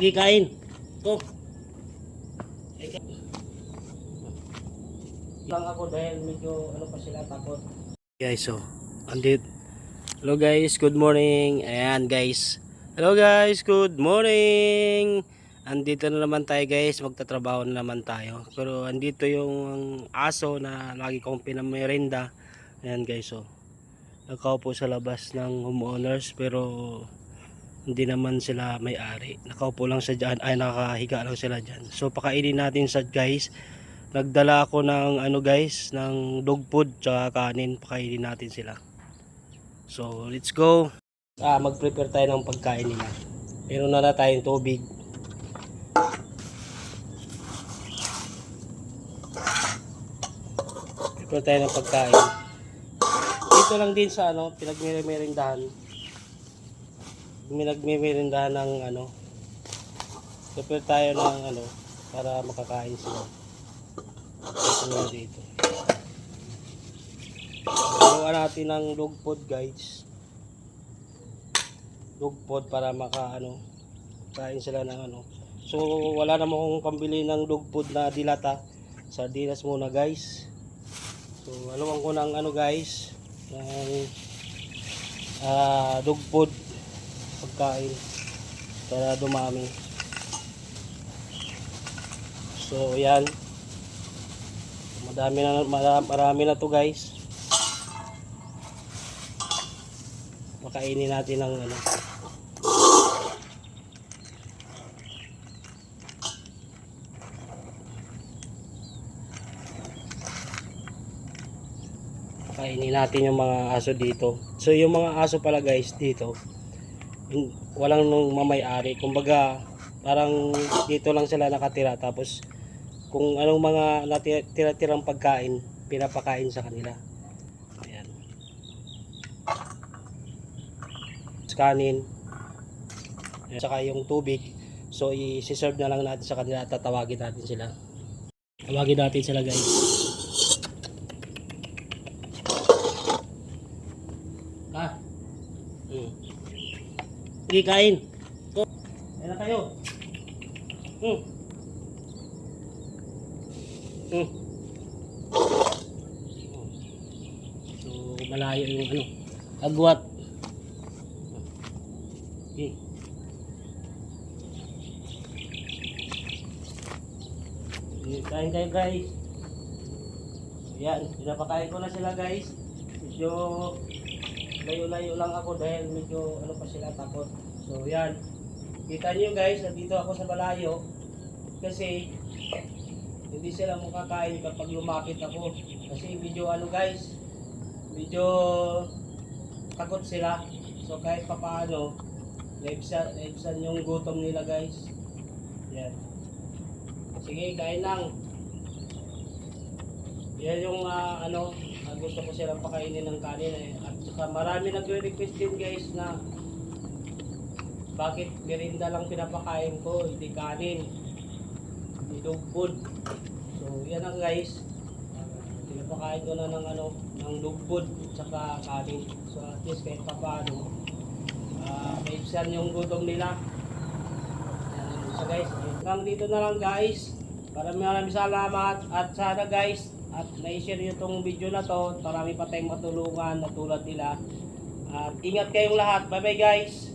Sige, kain. Ito. Lang ako dahil medyo ano pa sila takot. Guys, so andit. Hello guys, good morning. Ayan guys. Hello guys, good morning. Andito na naman tayo guys, magtatrabaho na naman tayo. Pero andito yung aso na lagi kong pinamerenda. Ayan guys, so nakaupo sa labas ng homeowners pero hindi naman sila may-ari. Nakaupo lang sa dyan, ay nakahiga lang sila dyan. So pakainin natin sa guys. Nagdala ako ng ano guys, ng dog food tsaka kanin, pakainin natin sila. So let's go. Mag-prepare tayo ng pagkain nila. Meron na tayong tubig. Prepare tayo ng pagkain. Dito lang din sa ano, pinagmerimendahan ng ano. Prepare tayo ng ano para makakain sila. Dito. Gawa natin ng dog food guys. Dog food para kain sila ng ano. So wala naman akong pambili ng dog food na dilata. Sardinas muna guys. So haluan ko ng ano guys, ng dog food pagkain para dumami. So yan. Marami na to guys. Makainin natin ng ano. Makainin natin yung mga aso dito. So yung mga aso pala guys dito, walang mamay-ari. Kumbaga parang dito lang sila nakatira, tapos kung anong mga natira-tirang pagkain, pinapakain sa kanila. Ayan. Kanin. Ayan. Saka yung tubig. So i-serve na lang natin sa kanila at tatawagin natin sila. Tawagin natin sila guys. Sige, kain. Ito. Ayan na kayo. So malayo yung ano, agwat. Okay. Kain kayo guys. Ayan, pinapakain ko na sila guys. Medyo layo-layo lang ako dahil medyo ano pa sila takot. So yan, kita nyo guys, nandito ako sa malayo kasi hindi sila makakain kapag lumapit ako. Kasi medyo ano guys, medyo takot sila. So kahit papaano, naibsan yung gutom nila guys. Yan. Sige, kain lang. Yan yung gusto ko silang pakainin ng kanin eh. At saka marami nagre-request din guys na bakit merinda lang pinapakain ko, hindi kanin, hindi dog food. So yan ang guys, pinapakain ko na ng dog food at saka kanin. So at least kahit pa paano maibsan yung gutom nila. So guys, hanggang dito na lang guys. Maraming salamat at sana guys at na-share nyo itong video na to. Marami pa tayong matulungan na tulad nila. At ingat kayong lahat. Bye bye guys.